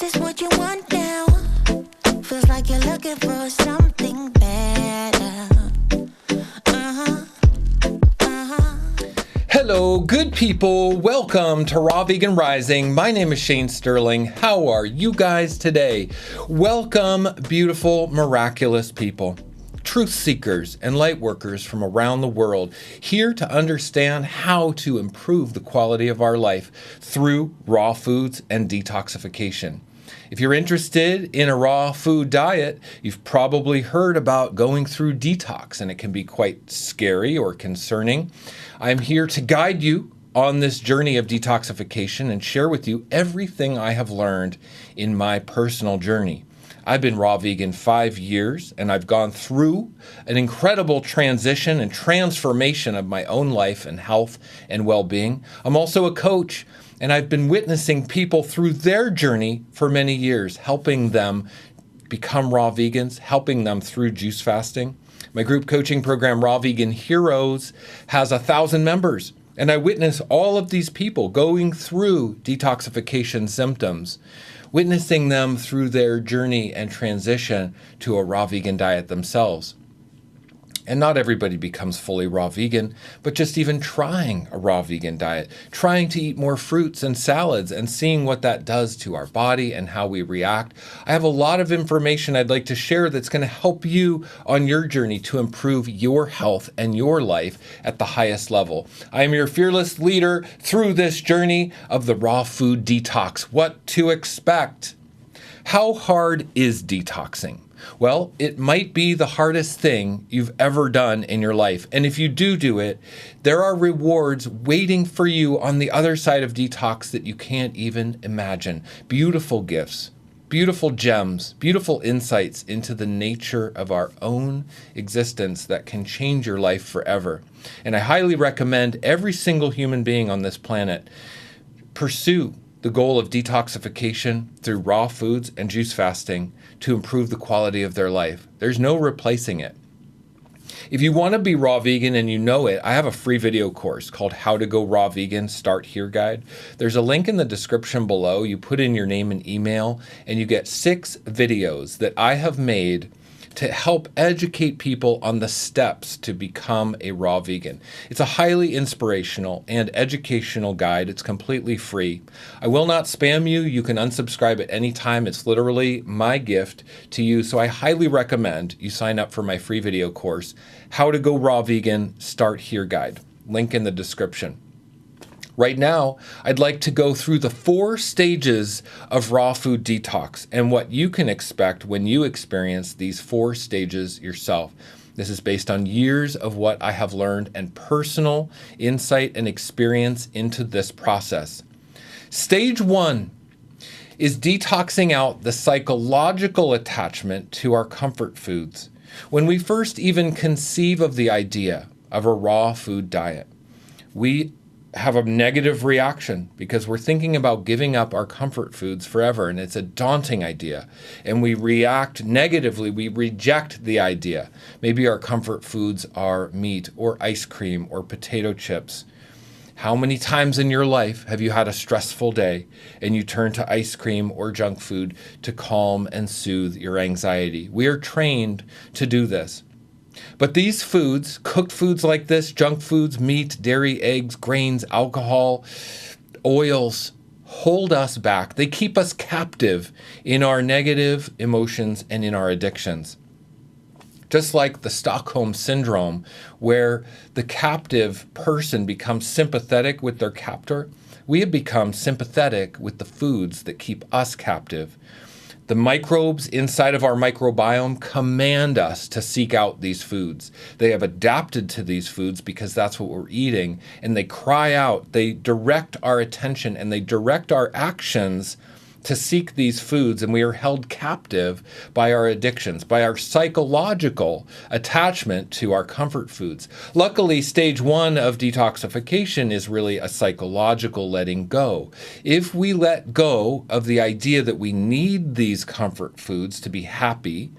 this what you want now? Feels like you're looking for something better. Hello, good people. Welcome to Raw Vegan Rising. My name is Shane Sterling. How are you guys today? Welcome, beautiful, miraculous people, truth seekers and light workers from around the world, here to understand how to improve the quality of our life through raw foods and detoxification. If you're interested in a raw food diet, you've probably heard about going through detox, and it can be quite scary or concerning. I'm here to guide you on this journey of detoxification and share with you everything I have learned in my personal journey. I've been raw vegan 5 years, and I've gone through an incredible transition and transformation of my own life and health and well-being. I'm also a coach, and I've been witnessing people through their journey for many years, helping them become raw vegans, helping them through juice fasting. My group coaching program, Raw Vegan Heroes, has 1,000 members, and I witness all of these people going through detoxification symptoms, witnessing them through their journey and transition to a raw vegan diet themselves. And not everybody becomes fully raw vegan, but just even trying a raw vegan diet, trying to eat more fruits and salads and seeing what that does to our body and how we react. I have a lot of information I'd like to share that's going to help you on your journey to improve your health and your life at the highest level. I am your fearless leader through this journey of the raw food detox. What to expect? How hard is detoxing? Well, it might be the hardest thing you've ever done in your life. And if you do it, there are rewards waiting for you on the other side of detox that you can't even imagine. Beautiful gifts, beautiful gems, beautiful insights into the nature of our own existence that can change your life forever. And I highly recommend every single human being on this planet pursue the goal of detoxification through raw foods and juice fasting to improve the quality of their life. There's no replacing it. If you want to be raw vegan and you know it, I have a free video course called How to Go Raw Vegan Start Here Guide. There's a link in the description below. You put in your name and email, and you get 6 videos that I have made to help educate people on the steps to become a raw vegan. It's a highly inspirational and educational guide. It's completely free. I will not spam you. You can unsubscribe at any time. It's literally my gift to you. So I highly recommend you sign up for my free video course, How to Go Raw Vegan Start Here Guide. Link in the description. Right now, I'd like to go through the 4 stages of raw food detox and what you can expect when you experience these 4 stages yourself. This is based on years of what I have learned and personal insight and experience into this process. Stage 1 is detoxing out the psychological attachment to our comfort foods. When we first even conceive of the idea of a raw food diet, we have a negative reaction because we're thinking about giving up our comfort foods forever, and it's a daunting idea, and we react negatively. We reject the idea. Maybe our comfort foods are meat or ice cream or potato chips. How many times in your life have you had a stressful day and you turn to ice cream or junk food to calm and soothe your anxiety? We are trained to do this. But these foods, cooked foods like this, junk foods, meat, dairy, eggs, grains, alcohol, oils, hold us back. They keep us captive in our negative emotions and in our addictions. Just like the Stockholm Syndrome, where the captive person becomes sympathetic with their captor, we have become sympathetic with the foods that keep us captive. The microbes inside of our microbiome command us to seek out these foods. They have adapted to these foods because that's what we're eating, and they cry out, they direct our attention, and they direct our actions to seek these foods, and we are held captive by our addictions, by our psychological attachment to our comfort foods. Luckily, stage 1 of detoxification is really a psychological letting go. If we let go of the idea that we need these comfort foods to be happy,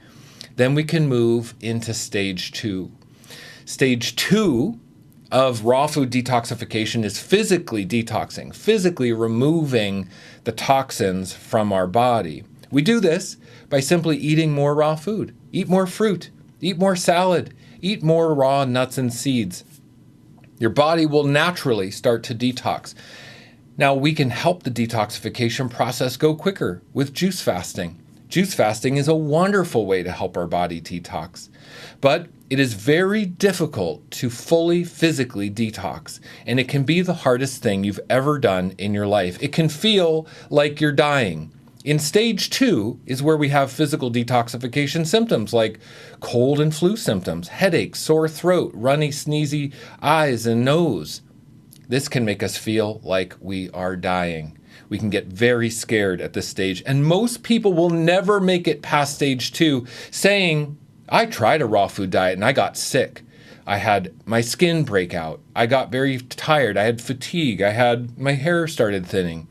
then we can move into stage 2. Stage 2 of raw food detoxification is physically detoxing, physically removing the toxins from our body. We do this by simply eating more raw food. Eat more fruit, eat more salad, eat more raw nuts and seeds. Your body will naturally start to detox. Now, we can help the detoxification process go quicker with juice fasting. Juice fasting is a wonderful way to help our body detox, but it is very difficult to fully physically detox, and it can be the hardest thing you've ever done in your life. It can feel like you're dying. In stage 2 is where we have physical detoxification symptoms like cold and flu symptoms, headaches, sore throat, runny, sneezy eyes and nose. This can make us feel like we are dying. We can get very scared at this stage, and most people will never make it past stage 2 saying, I tried a raw food diet and I got sick. I had my skin break out. I got very tired. I had fatigue. My hair started thinning.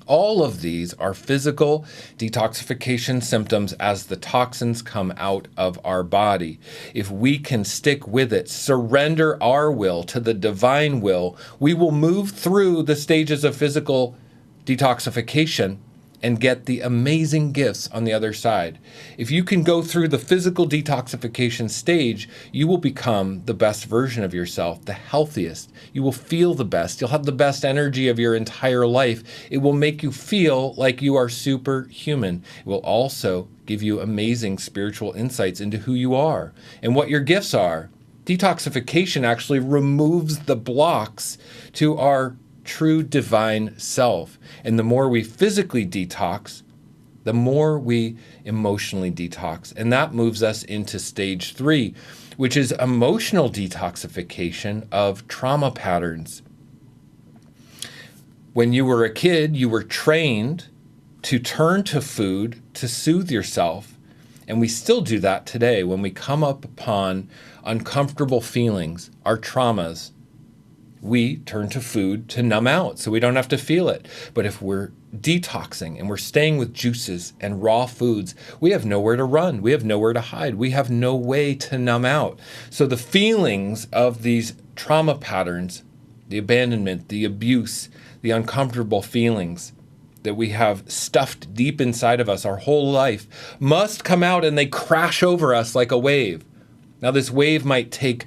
All of these are physical detoxification symptoms as the toxins come out of our body. If we can stick with it, surrender our will to the divine will, we will move through the stages of physical detoxification and get the amazing gifts on the other side. If you can go through the physical detoxification stage, you will become the best version of yourself, the healthiest. You will feel the best. You'll have the best energy of your entire life. It will make you feel like you are superhuman. It will also give you amazing spiritual insights into who you are and what your gifts are. Detoxification actually removes the blocks to our true divine self. And the more we physically detox, the more we emotionally detox. And that moves us into stage 3, which is emotional detoxification of trauma patterns. When you were a kid, you were trained to turn to food to soothe yourself. And we still do that today when we come up upon uncomfortable feelings, our traumas. We turn to food to numb out so we don't have to feel it. But if we're detoxing and we're staying with juices and raw foods, we have nowhere to run. We have nowhere to hide. We have no way to numb out. So the feelings of these trauma patterns, the abandonment, the abuse, the uncomfortable feelings that we have stuffed deep inside of us our whole life must come out, and they crash over us like a wave. Now, this wave might take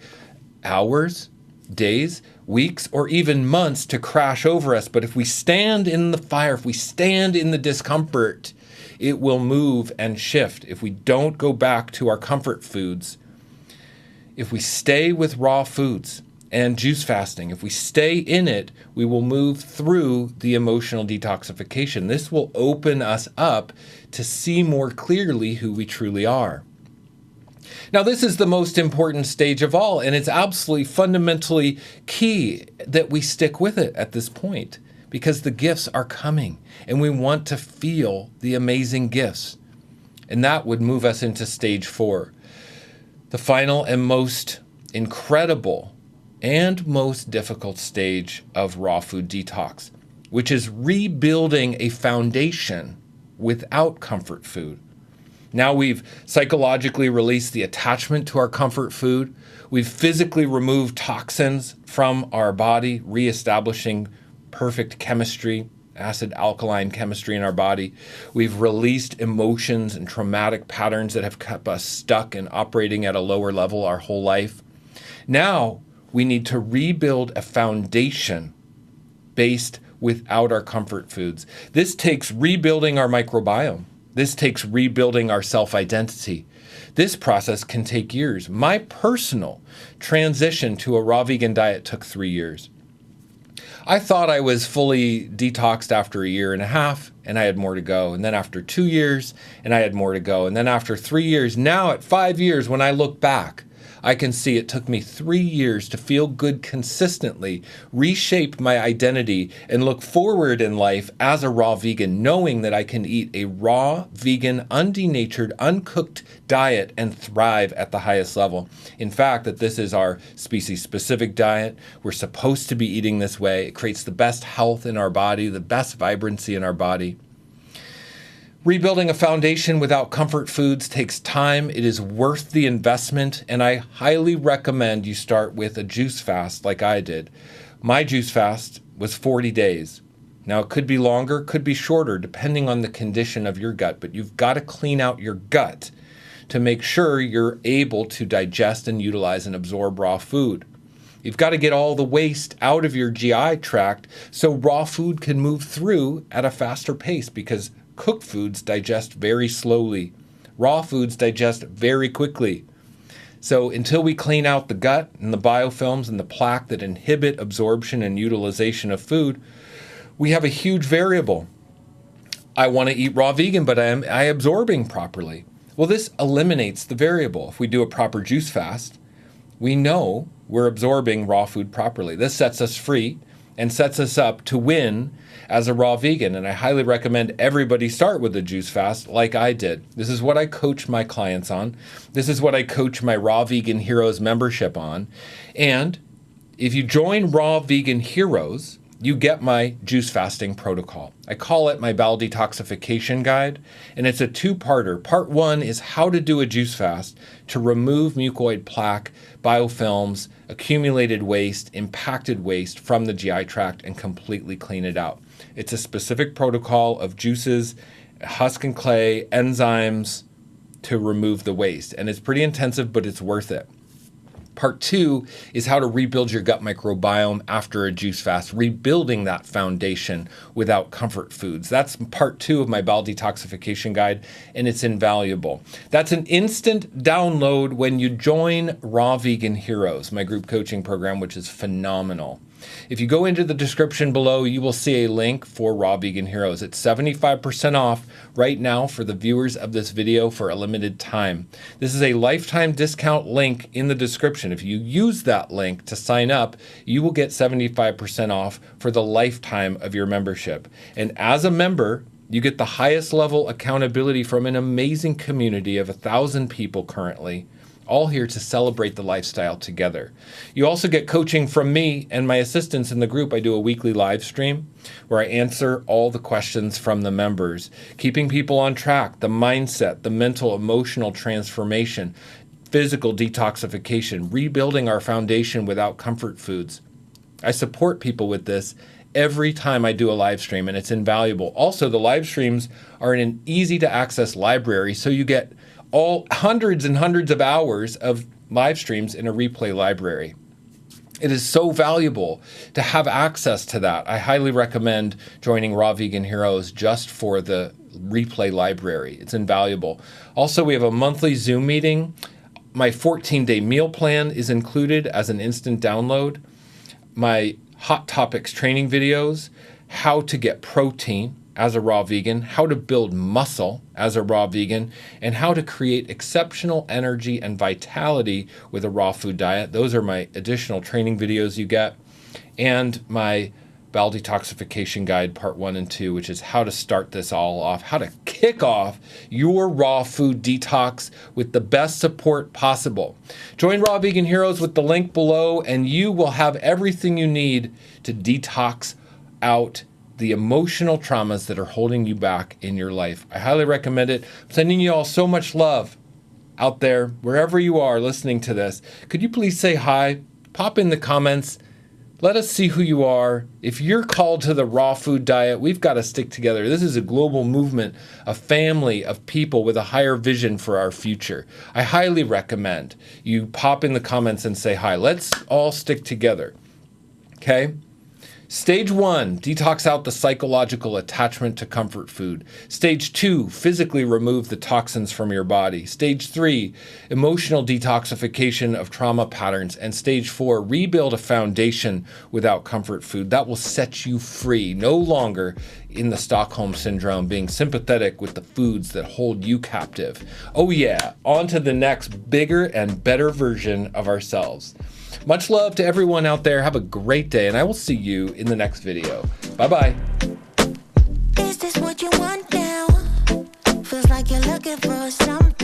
hours, days, weeks, or even months to crash over us. But if we stand in the fire, if we stand in the discomfort, it will move and shift. If we don't go back to our comfort foods, if we stay with raw foods and juice fasting, if we stay in it, we will move through the emotional detoxification. This will open us up to see more clearly who we truly are. Now, this is the most important stage of all, and it's absolutely fundamentally key that we stick with it at this point, because the gifts are coming, and we want to feel the amazing gifts. And that would move us into stage 4, the final and most incredible and most difficult stage of raw food detox, which is rebuilding a foundation without comfort food. Now we've psychologically released the attachment to our comfort food. We've physically removed toxins from our body, reestablishing perfect chemistry, acid-alkaline chemistry in our body. We've released emotions and traumatic patterns that have kept us stuck and operating at a lower level our whole life. Now we need to rebuild a foundation based without our comfort foods. This takes rebuilding our microbiome. This takes rebuilding our self-identity. This process can take years. My personal transition to a raw vegan diet took 3 years. I thought I was fully detoxed after 1.5 years, and I had more to go. And then after 2 years, and I had more to go. And then after 3 years, now at 5 years, when I look back, I can see it took me 3 years to feel good consistently, reshape my identity, and look forward in life as a raw vegan, knowing that I can eat a raw, vegan, undenatured, uncooked diet and thrive at the highest level. In fact, that this is our species-specific diet. We're supposed to be eating this way. It creates the best health in our body, the best vibrancy in our body. Rebuilding a foundation without comfort foods takes time. It is worth the investment, and I highly recommend you start with a juice fast like I did. My juice fast was 40 days. Now, it could be longer, could be shorter, depending on the condition of your gut, but you've got to clean out your gut to make sure you're able to digest and utilize and absorb raw food. You've got to get all the waste out of your GI tract so raw food can move through at a faster pace, because cooked foods digest very slowly. Raw foods digest very quickly. So until we clean out the gut and the biofilms and the plaque that inhibit absorption and utilization of food, we have a huge variable. I want to eat raw vegan, but am I absorbing properly? Well, this eliminates the variable. If we do a proper juice fast, we know we're absorbing raw food properly. This sets us free and sets us up to win as a raw vegan. And I highly recommend everybody start with a juice fast like I did. This is what I coach my clients on. This is what I coach my Raw Vegan Heroes membership on. And if you join Raw Vegan Heroes, you get my juice fasting protocol. I call it my bowel detoxification guide, and it's a two-parter. Part one is how to do a juice fast to remove mucoid plaque, biofilms, accumulated waste, impacted waste from the GI tract and completely clean it out. It's a specific protocol of juices, husk and clay, enzymes to remove the waste. And it's pretty intensive, but it's worth it. Part two is how to rebuild your gut microbiome after a juice fast, rebuilding that foundation without comfort foods. That's part two of my bowel detoxification guide, and it's invaluable. That's an instant download when you join Raw Vegan Heroes, my group coaching program, which is phenomenal. If you go into the description below, you will see a link for Raw Vegan Heroes. It's 75% off right now for the viewers of this video for a limited time. This is a lifetime discount link in the description. If you use that link to sign up, you will get 75% off for the lifetime of your membership. And as a member, you get the highest level accountability from an amazing community of 1,000 people currently, all here to celebrate the lifestyle together. You also get coaching from me and my assistants in the group. I do a weekly live stream where I answer all the questions from the members, keeping people on track, the mindset, the mental, emotional transformation, physical detoxification, rebuilding our foundation without comfort foods. I support people with this every time I do a live stream, and it's invaluable. Also, the live streams are in an easy to access library, so you get all hundreds and hundreds of hours of live streams in a replay library. It is so valuable to have access to that. I highly recommend joining Raw Vegan Heroes just for the replay library. It's invaluable. Also, we have a monthly Zoom meeting. My 14-day meal plan is included as an instant download. My Hot Topics training videos, how to get protein as a raw vegan, how to build muscle as a raw vegan, and how to create exceptional energy and vitality with a raw food diet. Those are my additional training videos you get. And my bowel detoxification guide, part 1 and 2, which is how to start this all off, how to kick off your raw food detox with the best support possible. Join Raw Vegan Heroes with the link below, and you will have everything you need to detox out the emotional traumas that are holding you back in your life. I highly recommend it. I'm sending you all so much love out there, wherever you are listening to this. Could you please say hi? Pop in the comments. Let us see who you are. If you're called to the raw food diet, we've got to stick together. This is a global movement, a family of people with a higher vision for our future. I highly recommend you pop in the comments and say hi. Let's all stick together. Okay? Stage 1, detox out the psychological attachment to comfort food. Stage 2, physically remove the toxins from your body. Stage 3, emotional detoxification of trauma patterns. And stage 4, rebuild a foundation without comfort food. That will set you free, no longer in the Stockholm Syndrome, being sympathetic with the foods that hold you captive. Oh yeah, on to the next bigger and better version of ourselves. Much love to everyone out there. Have a great day, and I will see you in the next video. Bye-bye. Is this what you want now? Feels like you're looking for something.